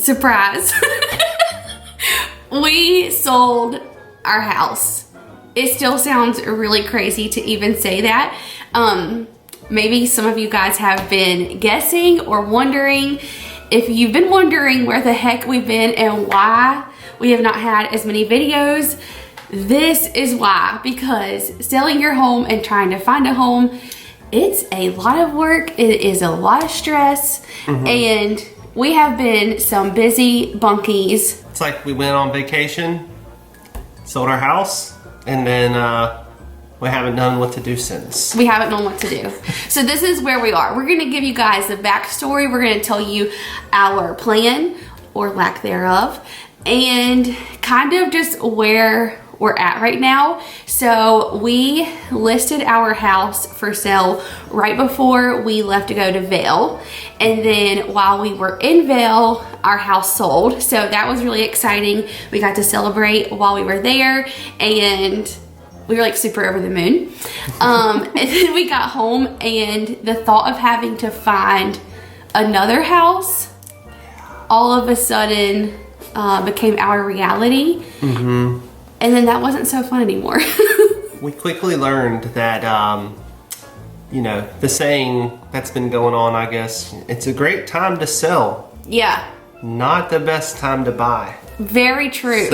surprise. We sold our house. It still sounds really crazy to even say that. Maybe some of you guys have been guessing or wondering. If you've been wondering where the heck we've been and why we have not had as many videos, this is why. Because selling your home and trying to find a home, it's a lot of work. It is a lot of stress. And we have been some busy Bunkey'S. It's like we went on vacation, sold our house, and then we haven't known what to do since. We haven't known what to do. So this is where we are. We're gonna give you guys the backstory. We're gonna tell you our plan, or lack thereof, and kind of just where we're at right now. So we listed our house for sale right before we left to go to Vail. And then while we were in Vail, our house sold. So that was really exciting. We got to celebrate while we were there, and we were like super over the moon. And then we got home, and the thought of having to find another house all of a sudden became our reality. And then that wasn't so fun anymore. We quickly learned that, you know, the saying that's been going on, I guess, it's a great time to sell. Yeah. Not the best time to buy. Very true.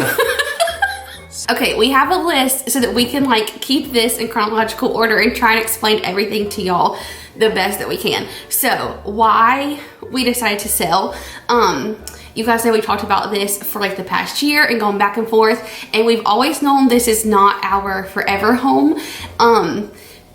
Okay, we have a list so that we can like keep this in chronological order and try and explain everything to y'all the best that we can. So why we decided to sell. You guys know we talked about this for like the past year and going back and forth, and we've always known this is not our forever home.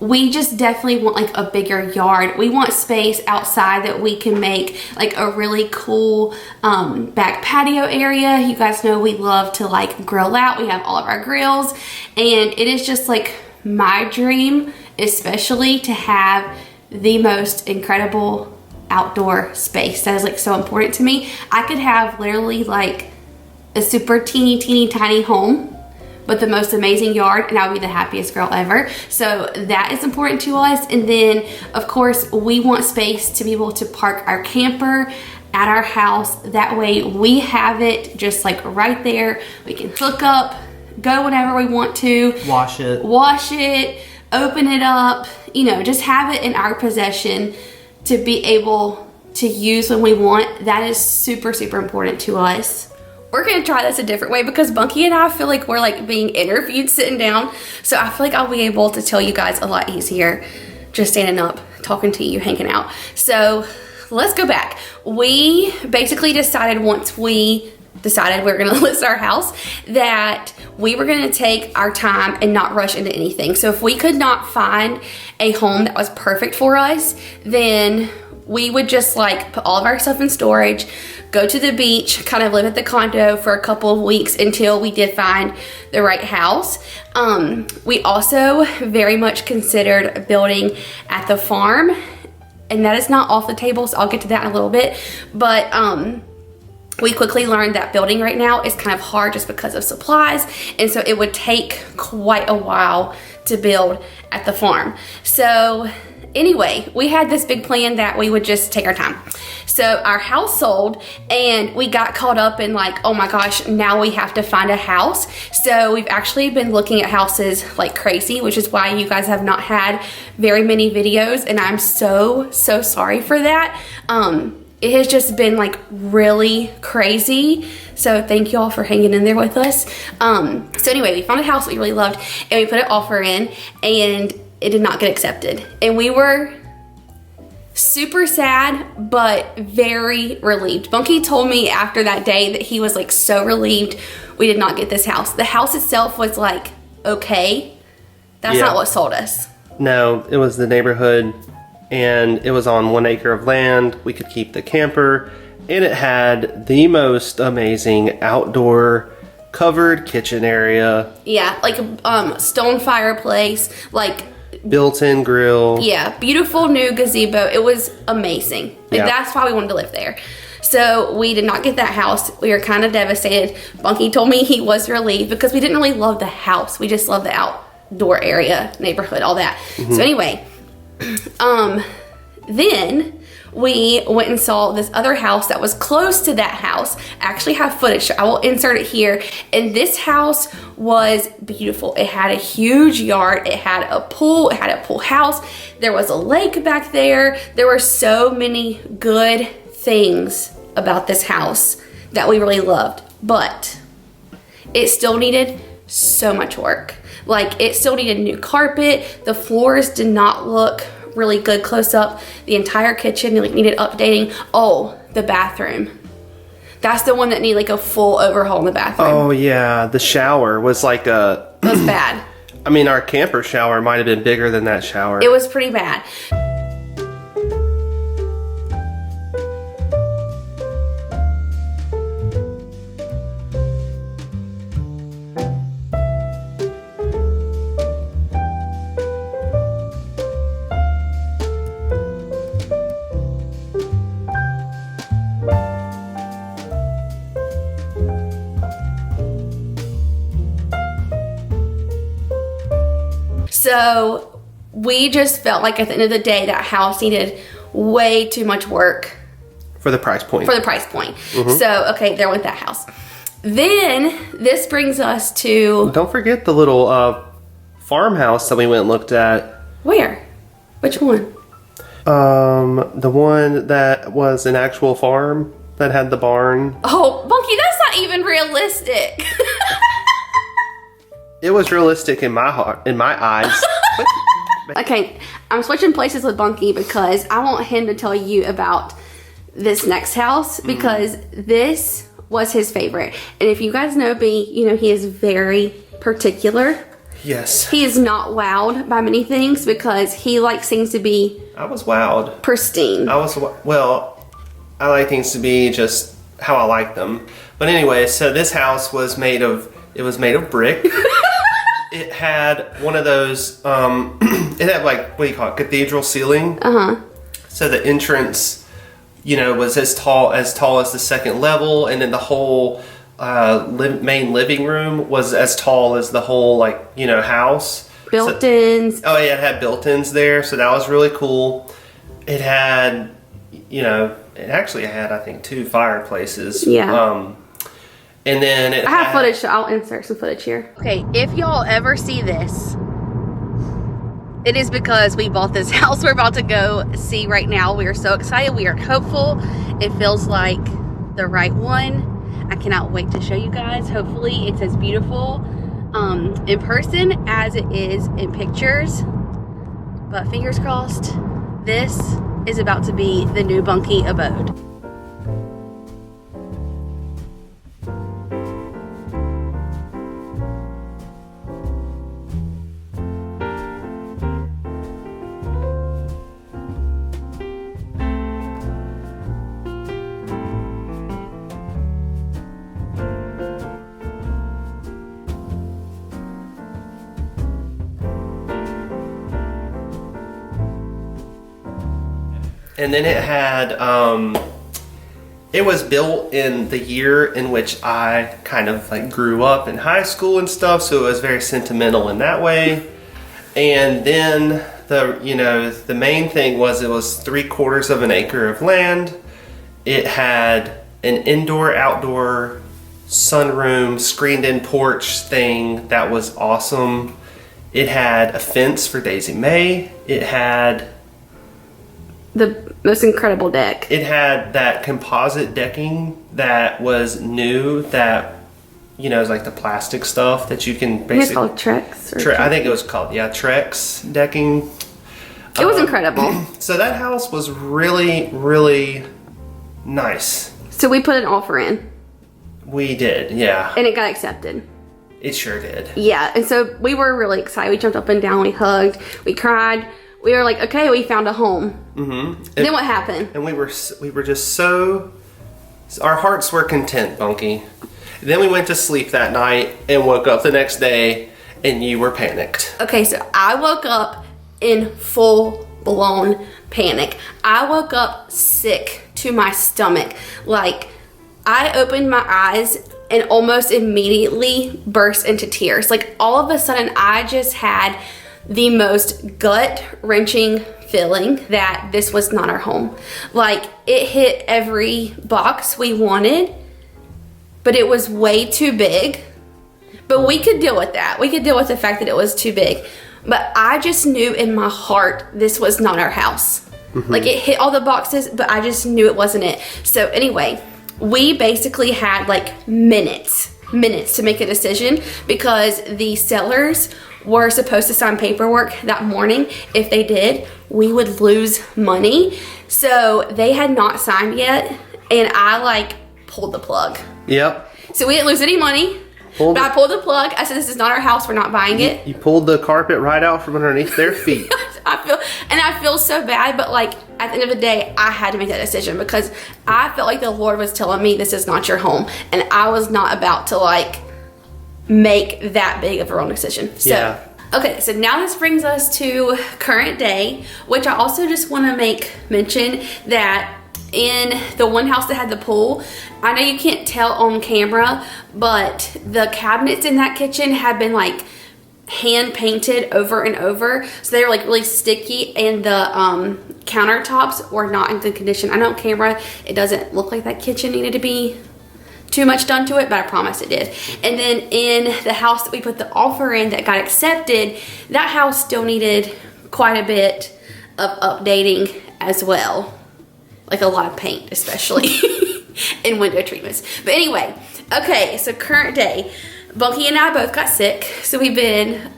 We just definitely want like a bigger yard. We want space outside that we can make like a really cool back patio area. You guys know we love to like grill out. We have all of our grills, and it is just like my dream, especially to have the most incredible outdoor space. That is like so important to me. I could have literally like a super teeny tiny home, but the most amazing yard, and I'll be the happiest girl ever. So that is important to us. And then of course we want space to be able to park our camper at our house. That way we have it just like right there. We can hook up, go whenever we want to. Wash it, open it up, you know, just have it in our possession to be able to use when we want. That is super important to us. We're gonna try this a different way because Bunkey and I feel like we're like being interviewed sitting down. So I feel like I'll be able to tell you guys a lot easier just standing up, talking to you, hanging out. So let's go back. We basically decided once we decided we were gonna list our house that we were gonna take our time and not rush into anything. So if we could not find a home that was perfect for us, then we would just like put all of our stuff in storage, go to the beach, kind of live at the condo for a couple of weeks until we did find the right house. We also very much considered building at the farm, and that is not off the table, so I'll get to that in a little bit. But we quickly learned that building right now is kind of hard just because of supplies, and so it would take quite a while to build at the farm. So anyway, we had this big plan that we would just take our time. So our house sold, and we got caught up in like, oh my gosh, now we have to find a house. So we've actually been looking at houses like crazy, which is why you guys have not had very many videos, and I'm so sorry for that. It has just been like really crazy. So thank you all for hanging in there with us. So anyway, we found a house we really loved, and we put an offer in, and it did not get accepted. And we were super sad, but very relieved. Bunkey told me after that day that he was like so relieved we did not get this house. The house itself was like, okay, that's not what sold us. No, it was the neighborhood, and it was on 1 acre of land. We could keep the camper, and it had the most amazing outdoor covered kitchen area. Yeah, like stone fireplace, like built-in grill. Yeah, beautiful new gazebo. It was amazing. Like, that's why we wanted to live there. So we did not get that house. We were kind of devastated. Bunkey told me he was relieved because we didn't really love the house. We just loved the outdoor area, neighborhood, all that. So anyway, then we went and saw this other house that was close to that house. I actually have footage, so I will insert it here. And this house was beautiful. It had a huge yard. It had a pool. It had a pool house. There was a lake back there. There were so many good things about this house that we really loved, but it still needed so much work. Like, it still needed new carpet. The floors did not look really good close up. The entire kitchen needed updating. Oh, the bathroom. That's the one that needed like a full overhaul in the bathroom. Oh yeah, the shower was like a... It was bad. I mean, our camper shower might have been bigger than that shower. It was pretty bad. So we just felt like at the end of the day that house needed way too much work for the price point. So, okay, there went that house. Then this brings us to... Don't forget the little farmhouse that we went and looked at. Where? Which one? The one that was an actual farm that had the barn. Oh, Bunky, that's not even realistic. It was realistic in my heart, in my eyes. Okay, I'm switching places with Bunky because I want him to tell you about this next house because this was his favorite. And if you guys know me, you know he is very particular. Yes. He is not wowed by many things because he likes things to be... I was wowed. Pristine. Well, I like things to be just how I like them. But anyway, so this house was made of brick. It had one of those, it had like, what do you call it, cathedral ceiling. So the entrance, you know, was as tall as the second level, and then the whole main living room was as tall as the whole, like, you know, house. Built-ins. Oh yeah, it had built-ins there, so that was really cool. It had, you know, it actually had, I think, 2 fireplaces. Yeah. And then I have footage, so I'll insert some footage here. Okay, if y'all ever see this, it is because we bought this house we're about to go see right now. We are so excited. We are hopeful. It feels like the right one. I cannot wait to show you guys. Hopefully it's as beautiful in person as it is in pictures. But fingers crossed, this is about to be the new Bunkey abode. And then it had, it was built in the year in which I kind of like grew up in high school and stuff, so it was very sentimental in that way. And then the main thing was it was 3/4 of an acre of land. It had an indoor-outdoor sunroom, screened-in porch thing that was awesome. It had a fence for Daisy May. It had the most incredible deck. It had that composite decking that was new, that, you know, is like the plastic stuff that you can basically... It's called Trex. I think it was called, Trex decking. It was incredible. So that house was really, really nice. So we put an offer in. We did, yeah. And it got accepted. It sure did. Yeah, and so we were really excited. We jumped up and down, we hugged, we cried. We were like, okay, we found a home. Mm-hmm. Then what happened? And we were just so... Our hearts were content, Bunky. Then we went to sleep that night and woke up the next day and you were panicked. Okay, so I woke up in full-blown panic. I woke up sick to my stomach. Like, I opened my eyes and almost immediately burst into tears. Like, all of a sudden, I just had the most gut-wrenching feeling that this was not our home. Like, it hit every box we wanted, but it was way too big. But we could deal with that. We could deal with the fact that it was too big. But I just knew in my heart this was not our house. Like, it hit all the boxes, but I just knew it wasn't it. So anyway, we basically had like minutes to make a decision, because the sellers were supposed to sign paperwork that morning. If they did, we would lose money. So they had not signed yet, and I like pulled the plug. Yep. So we didn't lose any money. But I pulled the plug. I said, this is not our house. We're not buying it. You pulled the carpet right out from underneath their feet. I feel so bad, but like at the end of the day, I had to make that decision, because I felt like the Lord was telling me this is not your home, and I was not about to like make that big of a wrong decision. So, yeah. Okay, so now this brings us to current day, which I also just want to make mention that in the one house that had the pool, I know you can't tell on camera, but the cabinets in that kitchen had been like hand painted over and over, so they were like really sticky, and the countertops were not in good condition. I know on camera it doesn't look like that kitchen needed to be too much done to it, but I promise it did. And then in the house that we put the offer in that got accepted, that house still needed quite a bit of updating as well. Like a lot of paint, especially, and window treatments. But anyway, okay, so current day. Bunky and I both got sick, so we've been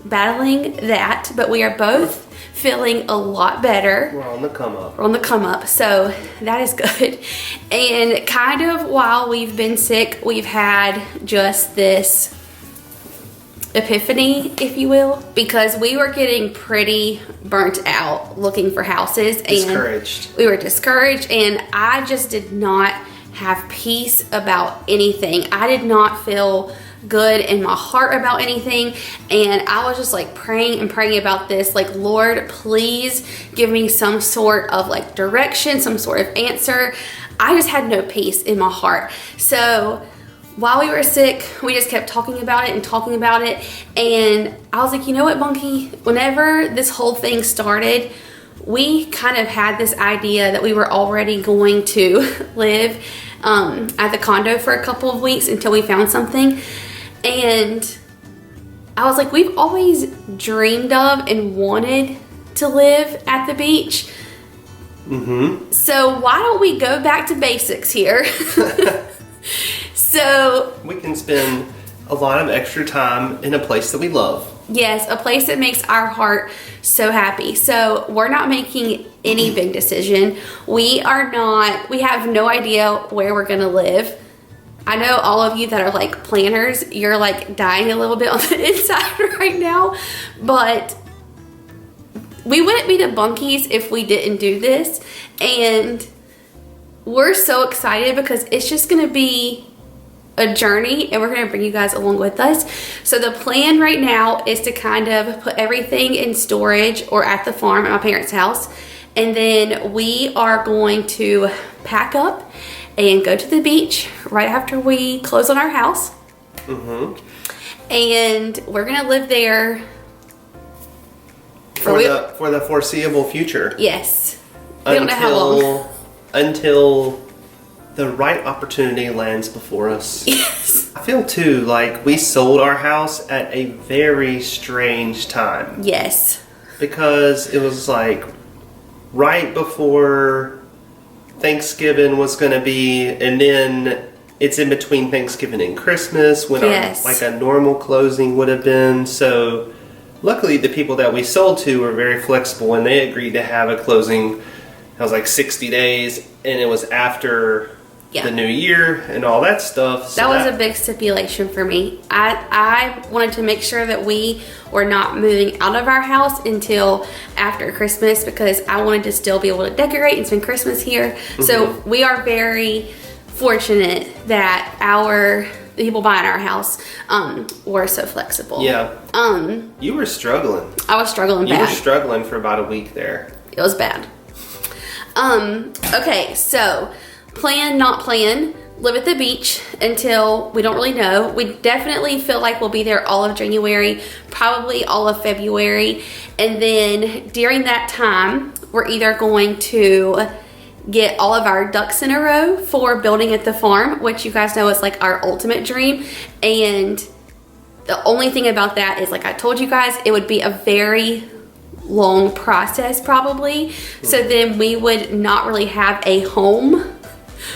battling that, but we are both feeling a lot better. We're on the come up. We're on the come up, so that is good. And kind of while we've been sick, we've had just this epiphany, if you will, because we were getting pretty burnt out looking for houses. Discouraged. And we were discouraged, and I just did not have peace about anything. I did not feel good in my heart about anything, and I was just like praying and praying about this, like, Lord, please give me some sort of like direction, some sort of answer. I just had no peace in my heart. So while we were sick, we just kept talking about it and talking about it, and I was like, you know what, Bunky, whenever this whole thing started, we kind of had this idea that we were already going to live at the condo for a couple of weeks until we found something. And I was like, we've always dreamed of and wanted to live at the beach. So why don't we go back to basics here? So we can spend a lot of extra time in a place that we love. Yes, a place that makes our heart so happy. So we're not making any big decision. We have no idea where we're gonna live. I know all of you that are like planners, you're like dying a little bit on the inside right now, but we wouldn't be to Bunkey'S if we didn't do this. And we're so excited because it's just gonna be a journey, and we're going to bring you guys along with us. So the plan right now is to kind of put everything in storage or at the farm at my parents' house, and then we are going to pack up and go to the beach right after we close on our house. And we're going to live there for the foreseeable future. Yes. We don't know how long. Until the right opportunity lands before us. Yes. I feel too like we sold our house at a very strange time. Yes. Because it was like right before Thanksgiving was going to be, and then it's in between Thanksgiving and Christmas when like a normal closing would have been. So luckily the people that we sold to were very flexible, and they agreed to have a closing. That was like 60 days, and it was after the new year and all that stuff. So that was a big stipulation for me. I wanted to make sure that we were not moving out of our house until after Christmas, because I wanted to still be able to decorate and spend Christmas here. So we are very fortunate that the people buying our house were so flexible. Yeah. You were struggling. I was struggling bad. You were struggling for about a week there. It was bad. Okay, so plan, not plan. live at the beach until we don't really know. We definitely feel like we'll be there all of January, probably all of February. And then during that time, we're either going to get all of our ducks in a row for building at the farm, which you guys know is like our ultimate dream. And the only thing about that is, like I told you guys, it would be a very long process probably. So then we would not really have a home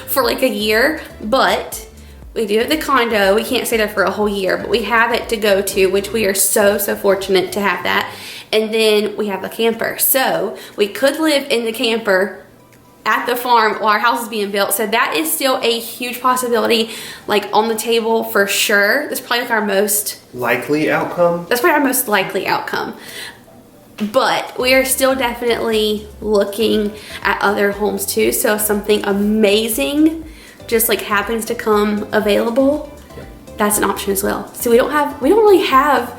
for like a year, but we do have the condo. We can't stay there for a whole year, but we have it to go to, which we are so fortunate to have that. And then we have a camper. So we could live in the camper at the farm while our house is being built. So that is still a huge possibility, like on the table for sure. That's probably like our most likely outcome. That's probably our most likely outcome. But we are still definitely looking at other homes too. So if something amazing just like happens to come available, that's an option as well. So we don't really have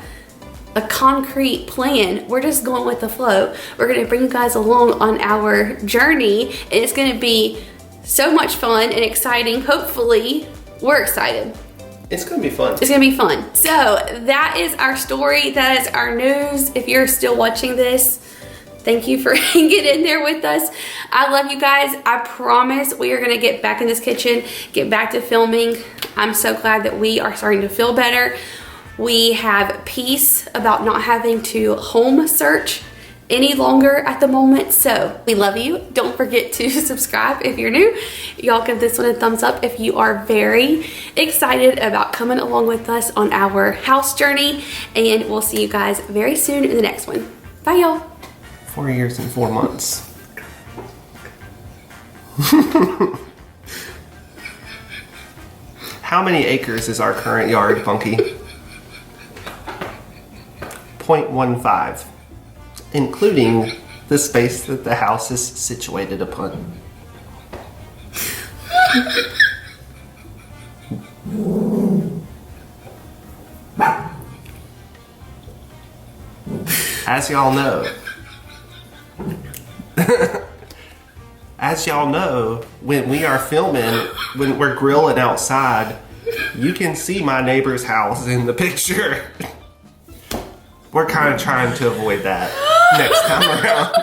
a concrete plan. We're just going with the flow. We're gonna bring you guys along on our journey, and it's gonna be so much fun and exciting. Hopefully, we're excited. It's gonna be fun. It's gonna be fun. So that is our story. That is our news. If you're still watching this, thank you for hanging in there with us. I love you guys. I promise we are gonna get back in this kitchen, get back to filming. I'm so glad that we are starting to feel better. We have peace about not having to home search any longer at the moment. So we love you. Don't forget to subscribe if you're new. Y'all give this one a thumbs up if you are very excited about coming along with us on our house journey. And we'll see you guys very soon in the next one. Bye, y'all. 4 years and 4 months. How many acres is our current yard, Bunky? 0.15, including the space that the house is situated upon. As y'all know, when we are filming, when we're grilling outside, you can see my neighbor's house in the picture. We're kind of trying to avoid that next time around.